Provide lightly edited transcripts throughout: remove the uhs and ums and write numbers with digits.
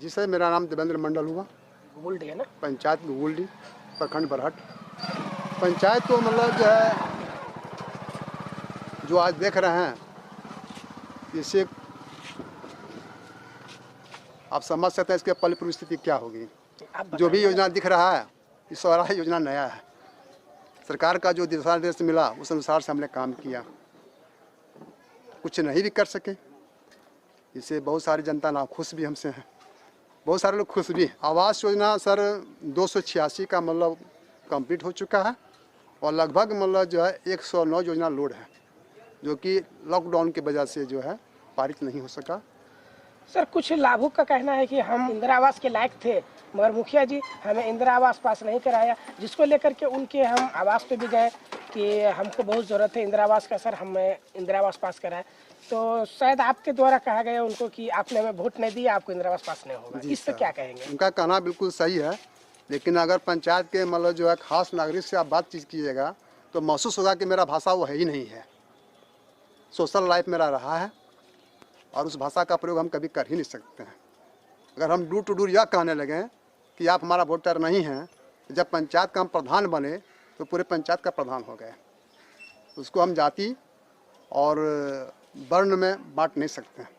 जी sir, मेरा नाम देवेंद्र मंडल हुआ। गुलडी है ना? पंचायत गुलडी, प्रखंड बरहट। पंचायत तो मतलब जो है, जो आज देख रहे हैं, इससे आप समझ सकते हैं इसके पल परिस्थिति क्या होगी। जो भी योजना दिख रहा है, ये सारा योजना नया है। सरकार का जो दिशा निर्देश मिला उस अनुसार से हमने काम किया। कुछ नहीं भी कर सके, इससे बहुत सारी जनता नाखुश भी हमसे है, बहुत सारे लोग खुश भी। आवास योजना सर 286 का मतलब कंप्लीट हो चुका है और लगभग मतलब जो है 109 योजना लोड है, जो कि लॉकडाउन की वजह से जो है पारित नहीं हो सका। सर कुछ लाभुक का कहना है कि हम इंदिरा आवास के लायक थे, मगर मुखिया जी हमें इंदिरा आवास पास नहीं कराया, जिसको लेकर के उनके हम आवास पे भी गए कि हमको बहुत ज़रूरत है इंदिरा आवास का, सर हमें इंदिरा आवास पास कराए। तो शायद आपके द्वारा कहा गया उनको कि आपने हमें वोट नहीं दिया, आपको इंदिरा आवास पास नहीं होगा। इस पे क्या कहेंगे? उनका कहना बिल्कुल सही है, लेकिन अगर पंचायत के मतलब जो है खास नागरिक से आप बातचीत कीजिएगा तो महसूस होगा कि मेरा भाषा वो है ही नहीं है। सोशल लाइफ मेरा रहा है और उस भाषा का प्रयोग हम कभी कर ही नहीं सकते हैं। अगर हम डूर टू डूर यह कहने लगे कि आप हमारा वोटर नहीं हैं, तो जब पंचायत का हम प्रधान बने तो पूरे पंचायत का प्रधान हो गए। उसको हम जाति और वर्ण में बांट नहीं सकते हैं।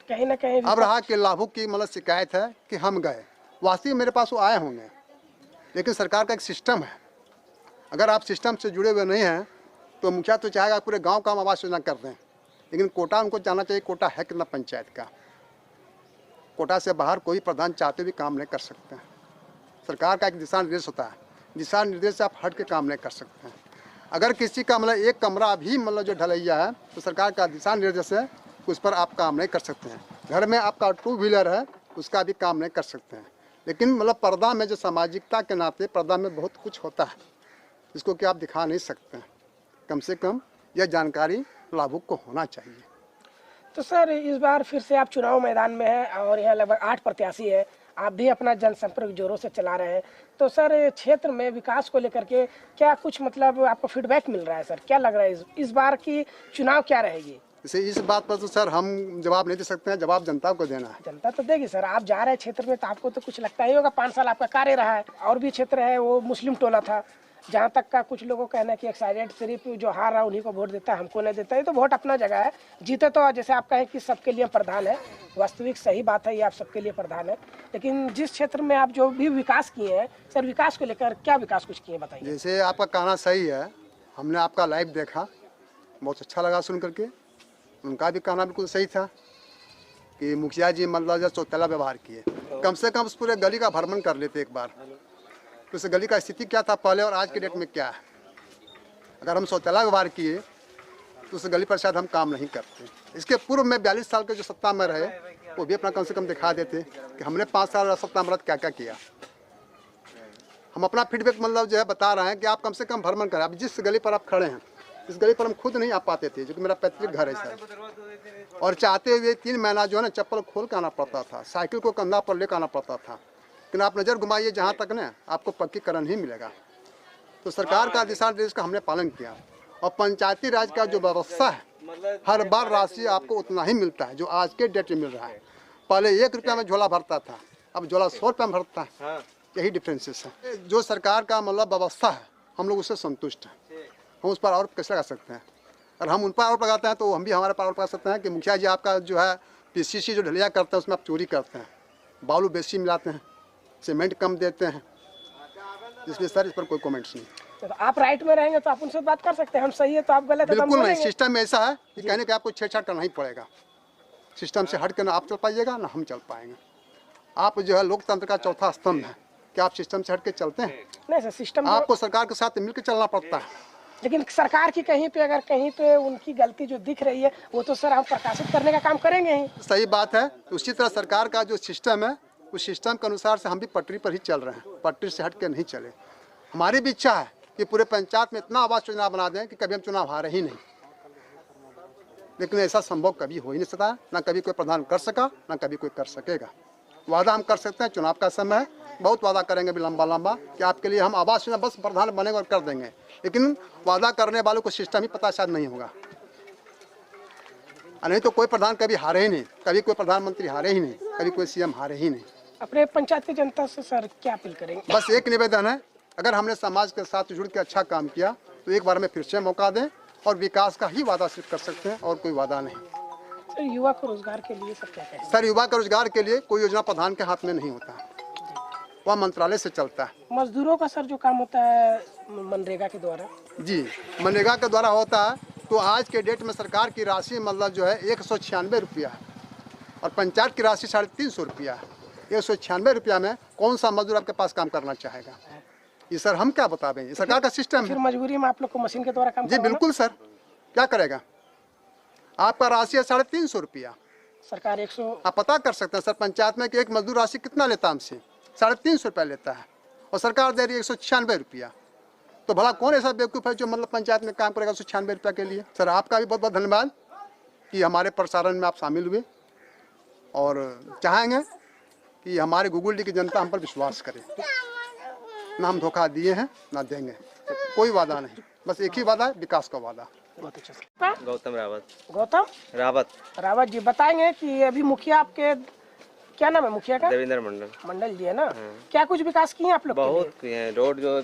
कहीं ना कहीं अब रहा कि लाभुक की मतलब शिकायत है कि हम गए, वास्तविक मेरे पास वो आए होंगे, लेकिन सरकार का एक सिस्टम है। अगर आप सिस्टम से जुड़े हुए नहीं हैं तो मुखिया तो चाहेगा पूरे गांव का हम आवास योजना कर दें, लेकिन कोटा उनको जानना चाहिए कोटा है कितना पंचायत का। कोटा से बाहर कोई प्रधान चाहते भी काम नहीं कर सकते हैं। सरकार का एक दिशा निर्देश होता है, दिशा निर्देश से आप हट के काम नहीं कर सकते हैं। अगर किसी का मतलब एक कमरा भी मतलब जो ढलैया है तो सरकार का दिशा निर्देश है, उस पर आप काम नहीं कर सकते हैं। घर में आपका 2 व्हीलर है, उसका भी काम नहीं कर सकते हैं। लेकिन मतलब पर्दा में जो सामाजिकता के नाते पर्दा में बहुत कुछ होता है, जिसको कि आप दिखा नहीं सकते हैं। कम से कम यह जानकारी लाभुक को होना चाहिए। तो सर इस बार फिर से आप चुनाव मैदान में हैं और यहाँ लगभग 8 प्रत्याशी है, आप भी अपना जनसंपर्क जोरों से चला रहे हैं। तो सर क्षेत्र में विकास को लेकर के क्या कुछ मतलब आपको फीडबैक मिल रहा है? सर क्या लग रहा है इस बार की चुनाव क्या रहेगी? इसे इस बात पर तो सर हम जवाब नहीं दे सकते हैं, जवाब जनता को देना है। जनता तो देगी सर, आप जा रहे हैं क्षेत्र में तो आपको तो कुछ लगता ही होगा। 5 साल आपका कार्य रहा है, और भी क्षेत्र है वो मुस्लिम टोला था, जहाँ तक का कुछ लोगों का कहना है कि एक्साइडेड सिर्फ जो हार रहा है उन्हीं को वोट देता है, हमको नहीं देता है। तो वोट अपना जगह है, जीते तो जैसे आप कहें कि सबके लिए प्रधान है, वास्तविक सही बात है, ये आप सबके लिए प्रधान है। लेकिन जिस क्षेत्र में आप जो भी विकास किए हैं सर, विकास को लेकर क्या विकास कुछ किए बताइए। जैसे आपका कहना सही है, हमने आपका लाइव देखा, बहुत अच्छा लगा सुन करके। उनका भी कहना बिल्कुल सही था कि मुखिया जी मतलब जब चौतला व्यवहार किए, कम से कम उस पूरे गली का भ्रमण कर लेते एक बार, तो उस गली का स्थिति क्या था पहले और आज के डेट में क्या है। अगर हम शौचालय व्यवहार किए तो उस गली पर शायद हम काम नहीं करते। इसके पूर्व में 42 साल के जो सत्ता में रहे वो भी अपना कम से कम दिखा देते कि हमने 5 साल सत्ता में क्या क्या किया। हम अपना फीडबैक मतलब जो है बता रहे हैं कि आप कम से कम भ्रमण करें। अब जिस गली पर आप खड़े हैं, इस गली पर हम खुद नहीं आ पाते थे, जो कि मेरा पैतृक घर है सर, और चाहते हुए 3 महीना जो है ना चप्पल खोल के आना पड़ता था, साइकिल को कंधा पर लेकर आना पड़ता था। लेकिन आप नज़र घुमाइए जहाँ तक ना आपको पक्कीकरण ही मिलेगा। तो सरकार का दिशा निर्देश का हमने पालन किया, और पंचायती राज का जो व्यवस्था है, हर बार राशि आपको उतना ही मिलता है जो आज के डेट में मिल रहा है। पहले 1 रुपया में झोला भरता था, अब झोला 100 रुपया में भरता है। यही डिफ्रेंसेस है। जो सरकार का मतलब व्यवस्था है, हम लोग उससे संतुष्ट हैं। हम उस पर आरोप कैसे लगा सकते हैं? और हम उन पर आरोप लगाते हैं तो हम भी हमारे पर आरोप लगा सकते हैं कि मुखिया जी आपका जो है PCC जो ढलैया करते हैं उसमें आप चोरी करते हैं, बालू बेसी मिलाते हैं, सीमेंट कम देते हैं। इसलिए सर इस पर कोई कमेंट्स नहीं। तो आप राइट में रहेंगे तो आप उनसे बात कर सकते हैं, हम सही है तो आप गलत है तो हम बिल्कुल नहीं। बोलेंगे। सिस्टम ऐसा है कि कहने के आपको छेड़छाड़ करना ही पड़ेगा। सिस्टम से हट कर ना आप चल पाइएगा ना हम चल पाएंगे। आप जो है लोकतंत्र का चौथा स्तंभ है, क्या आप सिस्टम से हट के चलते हैं? नहीं सर, सिस्टम आपको सरकार के साथ मिलकर चलना पड़ता है। लेकिन सरकार की कहीं पे अगर कहीं पे उनकी गलती जो दिख रही है वो तो सर हम प्रकाशित करने का काम करेंगे ही। सही बात है। उसी तरह सरकार का जो सिस्टम है उस सिस्टम के अनुसार से हम भी पटरी पर ही चल रहे हैं, पटरी से हट के नहीं चले। हमारी भी इच्छा है कि पूरे पंचायत में इतना आवास योजना बना दें कि कभी हम चुनाव हारे ही नहीं, लेकिन ऐसा संभव कभी हो ही नहीं सकता। ना कभी कोई प्रधान कर सका, ना कभी कोई कर सकेगा। वादा हम कर सकते हैं, चुनाव का समय है, बहुत वादा करेंगे भी लंबा लंबा कि आपके लिए हम आवास योजना बस प्रधान बनेंगे और कर देंगे, लेकिन वादा करने वालों को सिस्टम ही पता शायद नहीं होगा। नहीं तो कोई प्रधान कभी हारे ही नहीं, कभी कोई प्रधानमंत्री हारे ही नहीं, कभी कोई CM हारे ही नहीं। अपने पंचायत की जनता से सर क्या अपील करेंगे? बस एक निवेदन है, अगर हमने समाज के साथ जुड़ के अच्छा काम किया तो एक बार में फिर से मौका दें और विकास का ही वादा सिर्फ कर सकते हैं और कोई वादा नहीं। सर युवा को रोजगार के लिए सर क्या कहेंगे? सर युवा के रोजगार के लिए कोई योजना प्रधान के हाथ में नहीं होता, वह मंत्रालय से चलता है। मजदूरों का सर जो काम होता है मनरेगा के द्वारा? जी, मनरेगा के द्वारा होता है। तो आज के डेट में सरकार की राशि मतलब जो है 196 रुपया है और पंचायत की राशि 350 रुपया है। 196 रुपया में कौन सा मजदूर आपके पास काम करना चाहेगा? ये सर हम क्या बता दें, सरकार का सिस्टम फिर है। मजबूरी में आप लोग को मशीन के द्वारा काम जी बिल्कुल सर, क्या करेगा? आपका राशि है 350 रुपया, सरकार 100। आप पता कर सकते हैं सर पंचायत में कि एक मजदूर राशि कितना लेता है हमसे, 350 रुपया लेता है और सरकार दे रही है 196 रुपया। तो भला कौन ऐसा बेवकूफ़ है जो मतलब पंचायत में काम करेगा 196 रुपया के लिए? सर आपका भी बहुत बहुत धन्यवाद कि हमारे प्रसारण में आप शामिल हुए और चाहेंगे कि हमारे गूगल डी की जनता हम पर विश्वास करे। ना हम धोखा दिए हैं ना देंगे, कोई वादा नहीं, बस एक ही वादा है, विकास का वादा। बहुत अच्छा सर। गौतम रावत। गौतम रावत जी, बताएंगे कि अभी मुखिया आपके क्या नाम है मुखिया का? देवेंद्र मंडल जी है ना। क्या कुछ विकास किए आप लोग? बहुत किए हैं। रोड जो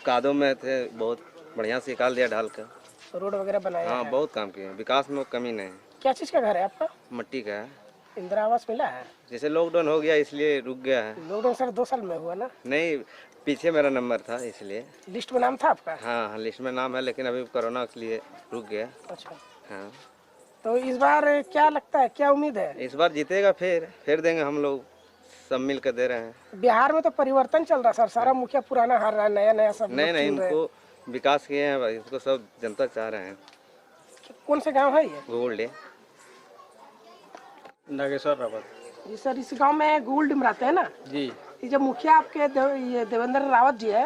कादों में थे बहुत बढ़िया से निकाल दिया ढाल कर, रोड वगैरह बनाया हाँ है। बहुत काम किए हैं, विकास में कमी नहीं है। क्या चीज का घर है आपका? मट्टी का है। इंदिरा आवास मिला है? जैसे लॉकडाउन हो गया इसलिए रुक गया है। लॉकडाउन सर 2 साल में हुआ ना? नहीं, पीछे मेरा नंबर था इसलिए लिस्ट में नाम था आपका? हाँ लिस्ट में नाम है, लेकिन अभी कोरोना के लिए रुक गया। अच्छा, हाँ तो इस बार क्या लगता है, क्या उम्मीद है? इस बार जीतेगा, फिर देंगे, हम लोग सब मिल कर दे रहे हैं। बिहार में तो परिवर्तन चल रहा है सर, सारा मुखिया पुराना हार रहा है, नया नया सब नहीं, इनको विकास किए हैं, इसको सब जनता चाह रहे हैं। कौन से गाँव है ये? गोल्ड नागेश्वर रावत जी सर, इस गांव में गोल्ड मिलाते हैं ना जी। ये जो मुखिया आपके ये देवेंद्र रावत जी है,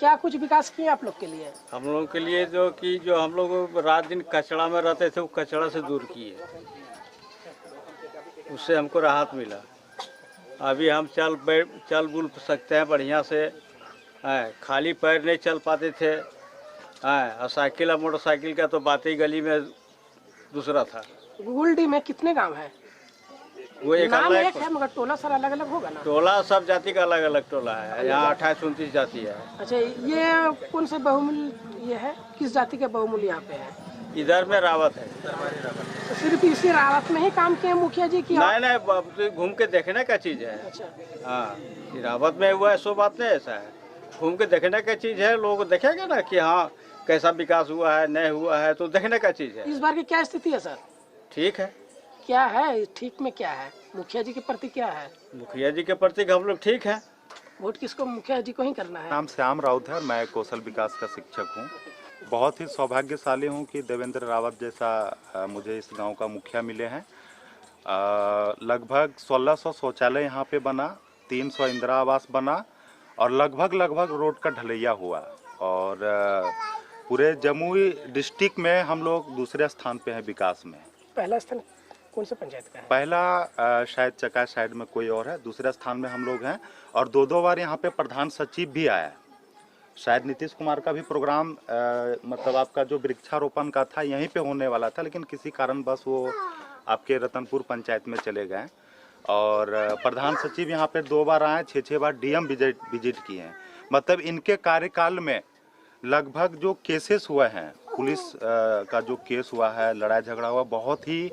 क्या कुछ विकास किए आप लोग के लिए? हम लोगों के लिए जो हम लोग रात दिन कचरा में रहते थे वो कचरा से दूर किए, उससे हमको राहत मिला। अभी हम चल बुल सकते हैं बढ़िया से, खाली पैर नहीं चल पाते थे, और साइकिल और मोटरसाइकिल का तो बात ही गली में दूसरा था। गोल्ड में कितने गांव है? वो एक नाम एक है मगर टोला सर अलग अलग होगा ना? टोला सब जाति का अलग अलग टोला है, यहाँ 28-29 जाति है। अच्छा, ये कौन से बहुमूल्य ये है, किस जाति के बहुमूल्य यहाँ पे है? इधर में रावत है। तो सिर्फ इसी रावत में ही काम किए मुखिया जी की? नहीं, घूम के देखने का चीज है। अच्छा, हाँ, रावत में हुआ है सो बात नहीं ऐसा है, घूम के देखने का चीज है। लोग देखेंगे ना कि हाँ कैसा विकास हुआ है नहीं हुआ है, तो देखने का चीज है। इस बार की क्या स्थिति है सर? ठीक है। क्या है ठीक में, क्या है मुखिया जी के प्रति, क्या है? मुखिया जी के प्रति हम लोग ठीक है। वोट किसको? मुखिया जी को ही करना है। नाम श्याम राउत है, मैं कौशल विकास का शिक्षक हूँ। बहुत ही सौभाग्यशाली हूँ कि देवेंद्र रावत जैसा मुझे इस गांव का मुखिया मिले हैं। लगभग 1600 शौचालय यहाँ पे बना, 300 इंदिरा आवास बना और लगभग रोड का ढलैया हुआ। और पूरे जमुई डिस्ट्रिक्ट में हम लोग दूसरे स्थान पे हैं विकास में। पहला स्थान कौन से पंचायत का है? पहला शायद चका साइड में कोई और है, दूसरे स्थान में हम लोग हैं। और 2 बार यहाँ पे प्रधान सचिव भी आया, शायद नीतीश कुमार का भी प्रोग्राम मतलब आपका जो वृक्षारोपण का था यहीं पे होने वाला था, लेकिन किसी कारण बस वो आपके रतनपुर पंचायत में चले गए। और प्रधान सचिव यहाँ पे 2 बार आए, 6 बार डीएम विजिट किए हैं। मतलब इनके कार्यकाल में लगभग जो केसेस हुए हैं, पुलिस का जो केस हुआ है, लड़ाई झगड़ा हुआ, बहुत ही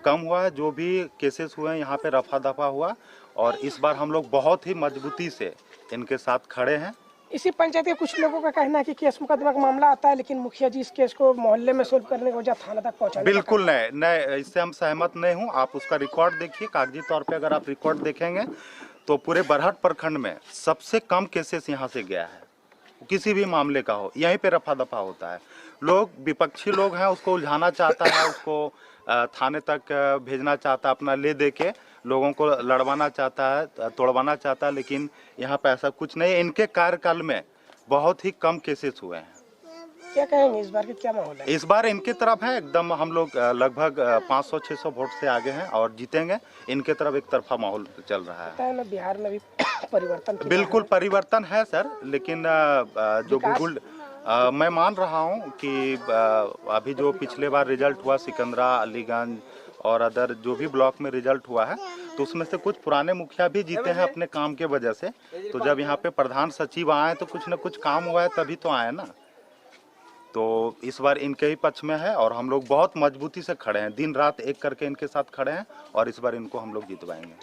कम हुआ है। जो भी केसेस हुए हैं यहाँ पे रफा दफा हुआ। और इस बार हम लोग बहुत ही मजबूती से इनके साथ खड़े हैं। इसी पंचायत के कुछ लोगों का कहना है कि केस मुकदमा का मामला आता है, लेकिन मुखिया जी इस केस को मोहल्ले में सोल्व करने के बजाय थाना तक पहुंचाने। बिल्कुल नहीं, इससे हम सहमत नहीं हूं। आप उसका रिकॉर्ड देखिए, कागजी तौर पे अगर आप रिकॉर्ड देखेंगे तो पूरे बरहट प्रखंड में सबसे कम केसेस यहाँ से गया है। किसी भी मामले का हो, यहीं पे रफा दफा होता है। लोग विपक्षी लोग हैं, उसको उलझाना चाहता है, उसको थाने तक भेजना चाहता है, अपना ले दे के लोगों को लड़वाना चाहता है, तोड़वाना चाहता है। लेकिन यहाँ पे ऐसा कुछ नहीं है। इनके कार्यकाल में बहुत ही कम केसेस हुए हैं। क्या कहेंगे इस बार के क्या माहौल है? इस बार इनके तरफ है एकदम। हम लोग लगभग 500-600 वोट से आगे हैं और जीतेंगे। इनके तरफ एक तरफा माहौल चल रहा है। ना बिहार में भी परिवर्तन बिल्कुल परिवर्तन है सर, लेकिन जो गूगल मैं मान रहा हूं कि अभी जो पिछले बार रिजल्ट हुआ सिकंदरा, अलीगंज और अदर जो भी ब्लॉक में रिजल्ट हुआ है, तो उसमें से कुछ पुराने मुखिया भी जीते हैं अपने काम के वजह से। तो जब यहाँ पे प्रधान सचिव आए तो कुछ न कुछ काम हुआ है, तभी तो आए ना। तो इस बार इनके ही पक्ष में है और हम लोग बहुत मजबूती से खड़े हैं, दिन रात एक करके इनके साथ खड़े हैं और इस बार इनको हम लोग जितवाएंगे।